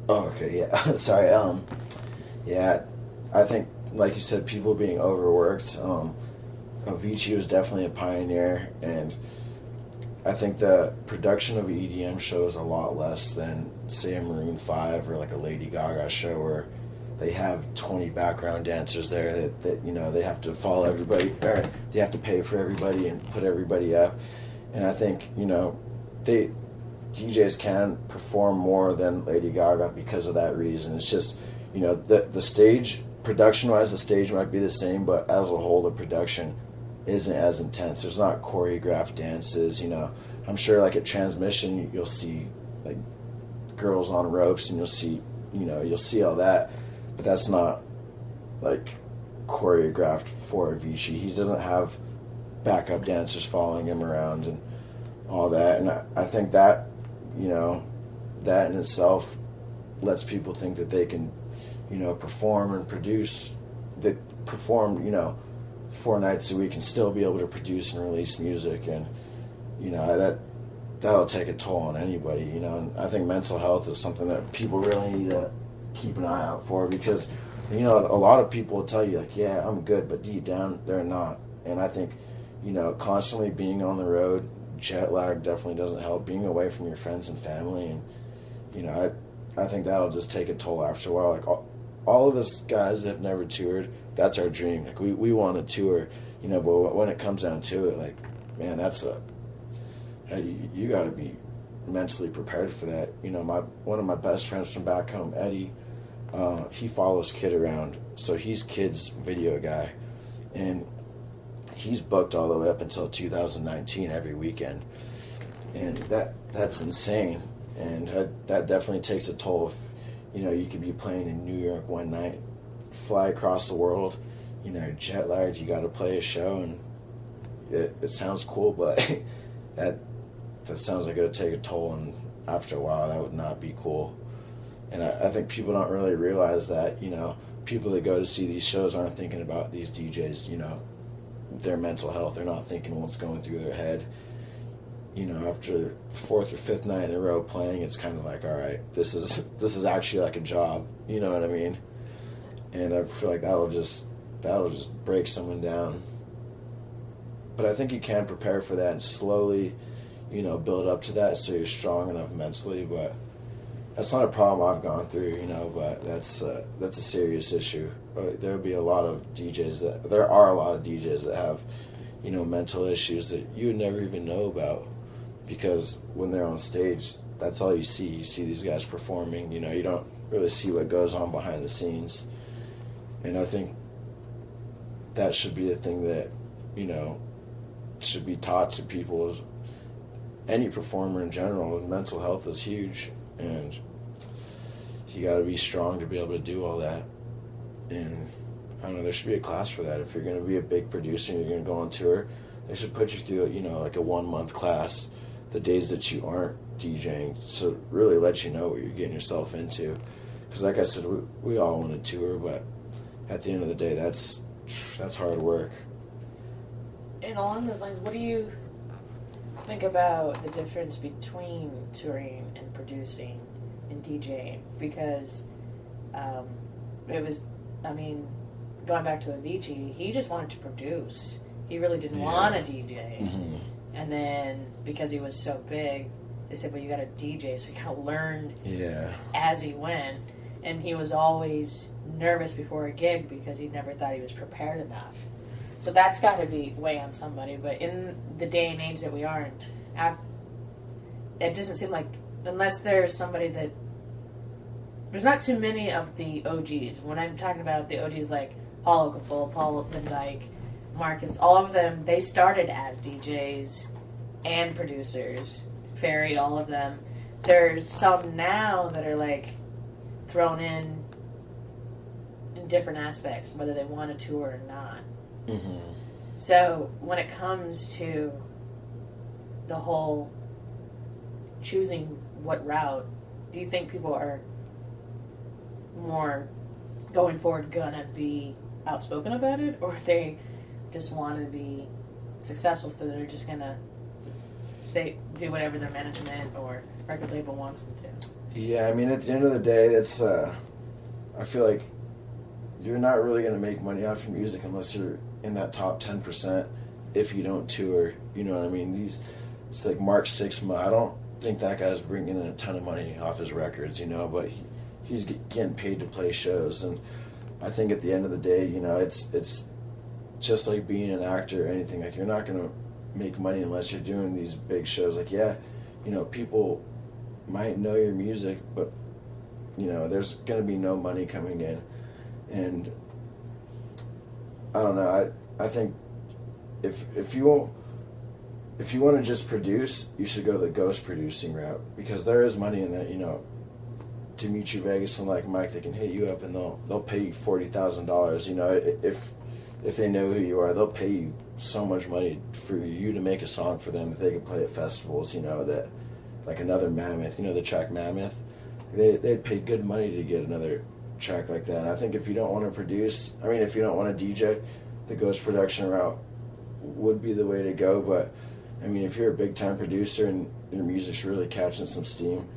Okay, yeah. Sorry. Yeah, I think, like you said, people being overworked. Avicii was definitely a pioneer, and I think the production of EDM shows a lot less than, say, a Maroon 5 or like a Lady Gaga show where they have 20 background dancers there that they have to follow everybody, or they have to pay for everybody and put everybody up. And I think, DJs can perform more than Lady Gaga because of that reason. It's just, the stage, production-wise, the stage might be the same, but as a whole, the production isn't as intense. There's not choreographed dances, I'm sure like at Transmission you'll see like girls on ropes, and you'll see all that, but that's not like choreographed for Avicii. He doesn't have backup dancers following him around and all that, and I think that that in itself lets people think that they can perform and produce, that perform 4 nights a week and still be able to produce and release music, and that'll take a toll on anybody, and I think mental health is something that people really need to keep an eye out for, because a lot of people will tell you like, yeah, I'm good, but deep down they're not. And I think constantly being on the road, jet lag definitely doesn't help, being away from your friends and family, and I think that'll just take a toll after a while. Like all of us guys that have never toured, that's our dream. Like we want to tour, but when it comes down to it, like, man, you got to be mentally prepared for that. One of my best friends from back home, Eddie, he follows Kid around, so he's Kid's video guy, and he's booked all the way up until 2019 every weekend, and that's insane. and that definitely takes a toll. If you could be playing in New York one night, fly across the world, jet lagged, you got to play a show, and it sounds cool, but that sounds like it would take a toll, and after a while that would not be cool. And I think people don't really realize that, people that go to see these shows aren't thinking about these DJs, their mental health. They're not thinking what's going through their head. After fourth or fifth night in a row playing, it's kind of like, all right, this is actually like a job. You know what I mean? And I feel like that'll just break someone down. But I think you can prepare for that and slowly, build up to that so you're strong enough mentally. But that's not a problem I've gone through, but that's a serious issue. There are a lot of DJs that have, mental issues that you would never even know about, because when they're on stage, that's all you see. You see these guys performing, you don't really see what goes on behind the scenes. And I think that should be a thing that, should be taught to people, as any performer in general. Mental health is huge, and you got to be strong to be able to do all that. And I don't know, there should be a class for that. If you're going to be a big producer and you're going to go on tour, they should put you through, like a 1-month class, the days that you aren't DJing, so really let you know what you're getting yourself into. Because like I said, we all want to tour, but at the end of the day, that's hard work. And along those lines, what do you think about the difference between touring and producing and DJing? Because it was, going back to Avicii, he just wanted to produce. He really didn't want to DJ. Mm-hmm. And then because he was so big, they said, well, you got to DJ. So he kind of learned as he went. And he was always nervous before a gig because he never thought he was prepared enough. So that's got to be weigh on somebody. But in the day and age that we are in, it doesn't seem like, unless there's somebody that, there's not too many of the OGs. When I'm talking about the OGs like Paul Oakenfold, Paul Van Dyke, Marcus, all of them, they started as DJs and producers. Ferry, all of them. There's some now that are like thrown in different aspects, whether they want to tour or not. Mm-hmm. So when it comes to the whole choosing what route, do you think people are more going forward gonna be outspoken about it, or they just want to be successful, so they're just gonna do whatever their management or record label wants them to? Yeah, at the end of the day, it's I feel like you're not really going to make money off your music unless you're in that top 10% if you don't tour. You know what I mean? It's like Mark Sixma. I don't think that guy's bringing in a ton of money off his records, but he's getting paid to play shows. And I think at the end of the day, it's just like being an actor or anything. Like, you're not going to make money unless you're doing these big shows. Like, people might know your music, but there's going to be no money coming in. And I don't know, I think if you want to just produce, you should go the ghost producing route, because there is money in that. Dimitri Vegas and like Mike, they can hit you up and they'll pay you $40,000. If they know who you are, they'll pay you so much money for you to make a song for them that they can play at festivals. That, like another Mammoth, the track Mammoth, they'd pay good money to get another track like that. And I think if you don't want to produce, if you don't want to DJ, the ghost production route would be the way to go. But if you're a big time producer and your music's really catching some steam,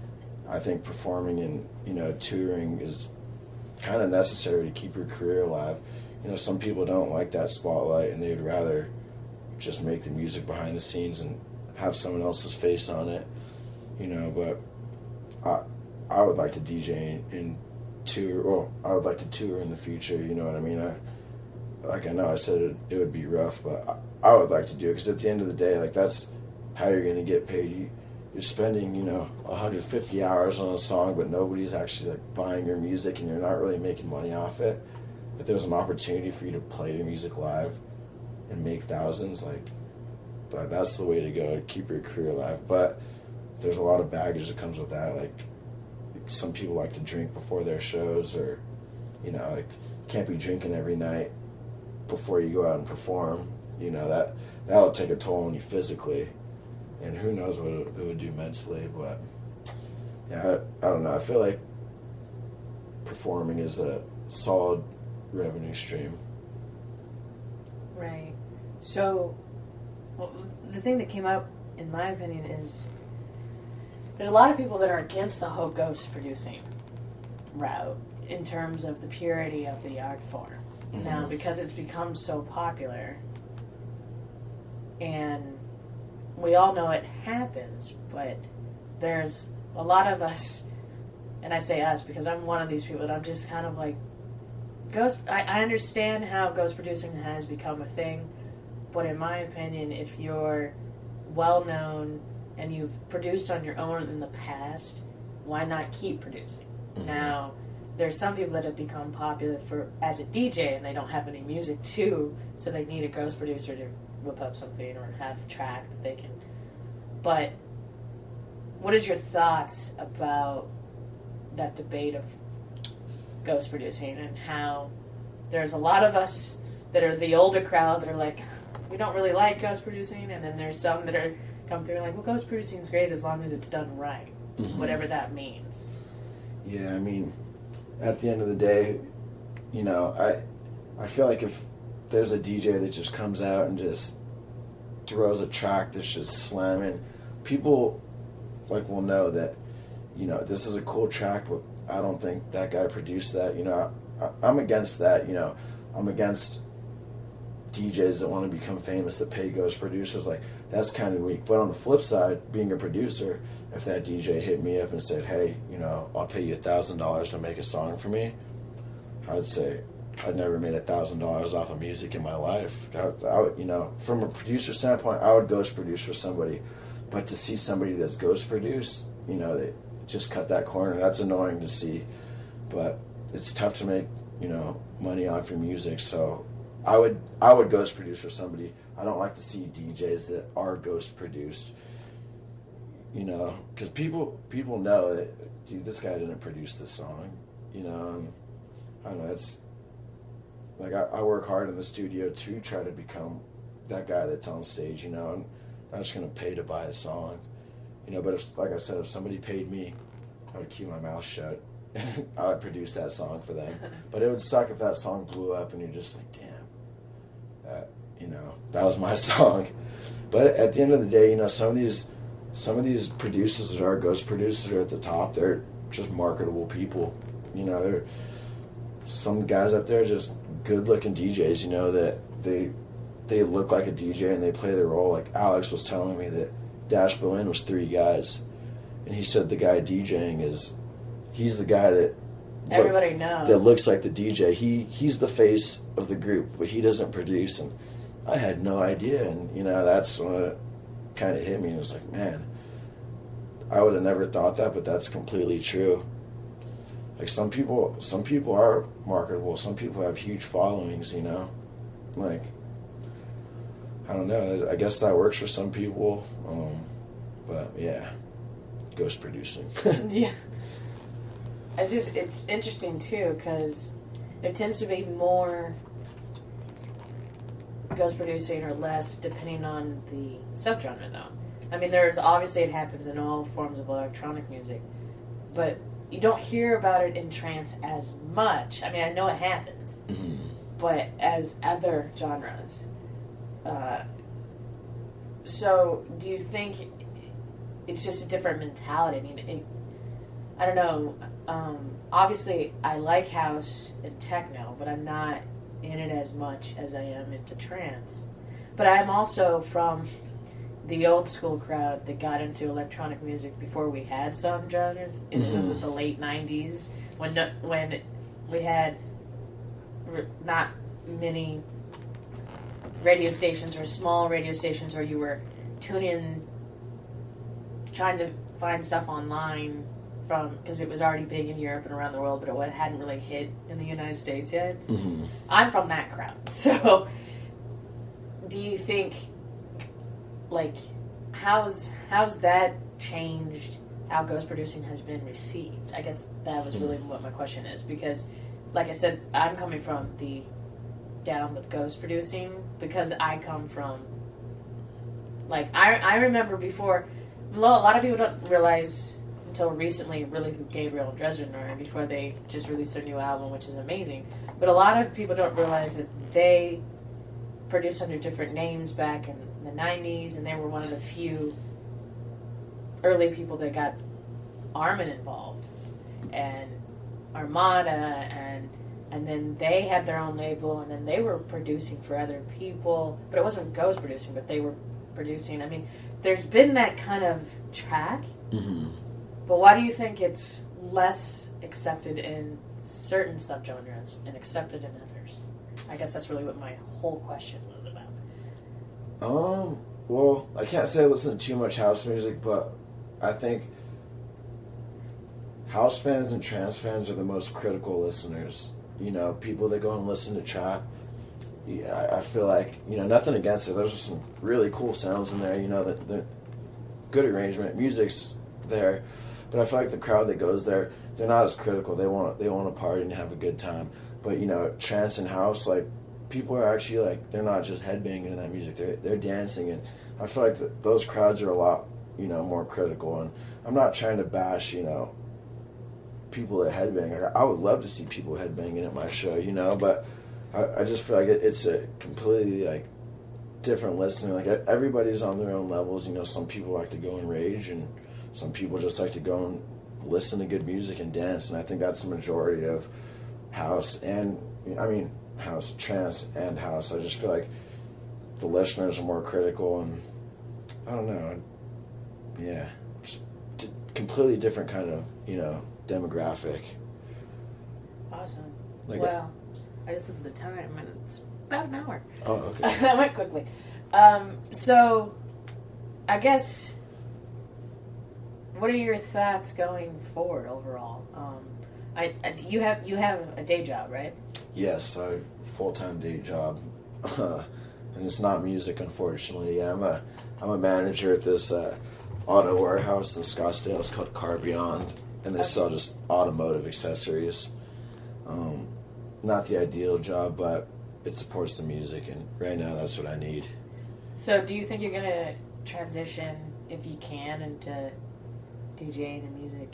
I think performing and touring is kind of necessary to keep your career alive. Some people don't like that spotlight and they'd rather just make the music behind the scenes and have someone else's face on it. But I would like to DJ and tour. Well, I would like to tour in the future. You know what I mean? I know I said it would be rough, but I would like to do it, because at the end of the day, like, that's how you're going to get paid. You're spending 150 hours on a song, but nobody's actually like buying your music, and you're not really making money off it. But there's an opportunity for you to play your music live and make thousands. Like, that's the way to go to keep your career alive. But there's a lot of baggage that comes with that. Like, some people like to drink before their shows, or, you know, like, can't be drinking every night before you go out and perform. You know, that'll take a toll on you physically, and who knows what it would do mentally. But yeah, I don't know. I feel like performing is a solid revenue stream. Right. So, well, the thing that came up, in my opinion, is there's a lot of people that are against the whole ghost producing route in terms of the purity of the art form. Mm-hmm. Now, because it's become so popular, and we all know it happens, but there's a lot of us, and I say us because I'm one of these people that I'm just kind of like, I understand how ghost producing has become a thing, but in my opinion, if you're well known and you've produced on your own in the past, why not keep producing? Mm-hmm. Now, there's some people that have become popular as a DJ and they don't have any music too, so they need a ghost producer to whip up something or have a track that they can. But what is your thoughts about that debate of ghost producing, and how there's a lot of us that are the older crowd that are like, we don't really like ghost producing, and then there's some that are come through like, well, ghost producing is great as long as it's done right, mm-hmm. whatever that means. Yeah, I mean, at the end of the day, you know, I feel like if there's a DJ that just comes out and just throws a track that's just slamming, people like will know that, you know, this is a cool track, but I don't think that guy produced that. You know, I'm against that. You know, I'm against DJs that want to become famous that pay ghost producers. Like, that's kind of weak. But on the flip side, being a producer, if that DJ hit me up and said, hey, you know, I'll pay you $1,000 to make a song for me, I would say, I'd never made $1,000 off of music in my life. I would, you know, from a producer standpoint, I would ghost produce for somebody. But to see somebody that's ghost produced, you know, they just cut that corner. That's annoying to see. But it's tough to make, you know, money off your music. So I would ghost produce for somebody. I don't like to see DJs that are ghost produced, you know, because people know that, dude, this guy didn't produce this song, you know. And I don't know, it's like I work hard in the studio to try to become that guy that's on stage, you know, and I'm not just going to pay to buy a song, you know. But if, like I said, if somebody paid me, I would keep my mouth shut. I would produce that song for them. But it would suck if that song blew up and you're just like, damn, you know, that was my song. But at the end of the day, you know, some of these producers that are ghost producers are at the top. They're just marketable people. You know, they're some guys up there just good-looking DJs, you know, that they look like a DJ and they play their role. Like Alex was telling me that Dash Berlin was 3 guys, and he said the guy DJing he's the guy that everybody knows, that looks like the DJ. He's the face of the group, but he doesn't produce. And I had no idea, and you know, that's when it kind of hit me. And it was like, man, I would have never thought that, but that's completely true. Like some people are marketable. Some people have huge followings, you know. Like, I don't know. I guess that works for some people. But yeah, ghost producing. Yeah. It's interesting too, because there tends to be more ghost producing or less depending on the subgenre, though. I mean, there's obviously, it happens in all forms of electronic music, but you don't hear about it in trance as much. I mean, I know it happens, mm-hmm. but as other genres. So, do you think it's just a different mentality? I mean, I don't know. Obviously, I like house and techno, but I'm not in it as much as I am into trance. But I'm also from the old school crowd that got into electronic music before we had some genres. It was in the late 90s when we had not many radio stations, or small radio stations, or you were tuning, trying to find stuff online because it was already big in Europe and around the world, but it hadn't really hit in the United States yet. Mm-hmm. I'm from that crowd. So do you think, like, how's that changed how ghost producing has been received? I guess that was really what my question is, because, like I said, I'm coming from the down with ghost producing because I come from, like, I remember before, a lot of people don't realize until recently really who Gabriel and Dresden are before they just released their new album, which is amazing. But a lot of people don't realize that they produced under different names back in the 90s, and they were one of the few early people that got Armin involved, and Armada, and then they had their own label, and then they were producing for other people, but it wasn't Ghost producing, but they were producing. I mean, there's been that kind of track, but why do you think it's less accepted in certain subgenres and accepted in others? I guess that's really what my whole question was about. Well, I can't say I listen to too much house music, but I think house fans and trance fans are the most critical listeners. You know, people that go and listen to trap. Yeah, I feel like, you know, nothing against it. There's some really cool sounds in there. You know, the good arrangement, music's there, but I feel like the crowd that goes there, they're not as critical. They want to party and have a good time. But you know, trance and house, like, people are actually, like, they're not just headbanging to that music. They're dancing, and I feel like those crowds are a lot, you know, more critical. And I'm not trying to bash, you know, people that headbang. I would love to see people headbanging at my show, you know, but I just feel like it's a completely, like, different listener. Like, everybody's on their own levels. You know, some people like to go and rage, and some people just like to go and listen to good music and dance. And I think that's the majority of house and, I mean, house, trance and house. I just feel like the listeners are more critical, and I don't know. Yeah, just completely different kind of, you know, demographic. Awesome. Like, well, I just looked at the time, and it's about an hour. Oh, okay. That went quickly. So, I guess, what are your thoughts going forward overall? You have a day job, right? Yes, I have a full-time day job, and it's not music, unfortunately. Yeah, I'm a manager at this auto warehouse in Scottsdale. It's called Car Beyond, and they sell just automotive accessories. Not the ideal job, but it supports the music, and right now that's what I need. So do you think you're going to transition, if you can, into DJing and music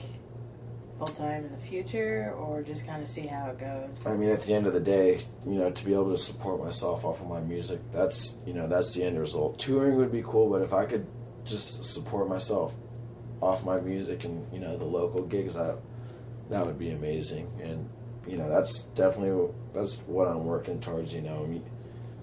full-time in the future, or just kind of see how it goes? I mean, at the end of the day, you know, to be able to support myself off of my music, that's the end result. Touring would be cool, but if I could just support myself off my music and, you know, the local gigs, that would be amazing. And, you know, that's what I'm working towards, you know. I mean,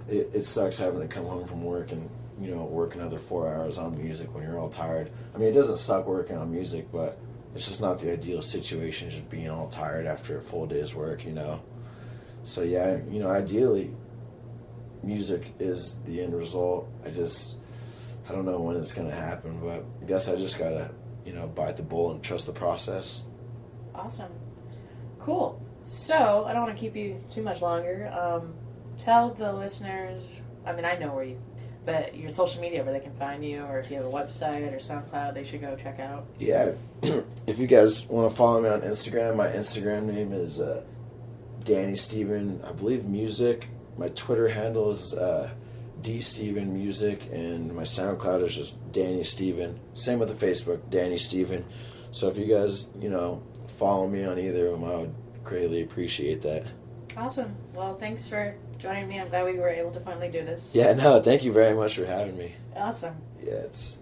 it sucks having to come home from work and, you know, work another 4 hours on music when you're all tired. I mean, it doesn't suck working on music, but it's just not the ideal situation, just being all tired after a full day's work, you know. So, yeah, you know, ideally, music is the end result. I don't know when it's going to happen, but I guess I just got to, you know, bite the bullet and trust the process. Awesome. Cool. So, I don't want to keep you too much longer. Tell the listeners, I mean, I know where you, but your social media, where they can find you, or if you have a website or SoundCloud they should go check out. Yeah, if you guys want to follow me on Instagram, my Instagram name is Danny Steven, I believe, Music. My Twitter handle is DSteven Music, and my SoundCloud is just Danny Steven. Same with the Facebook, Danny Steven. So if you guys, you know, follow me on either of them, I would greatly appreciate that. Awesome. Well, thanks for joining me. I'm glad we were able to finally do this. Yeah, no, thank you very much for having me. Awesome. Yeah, it's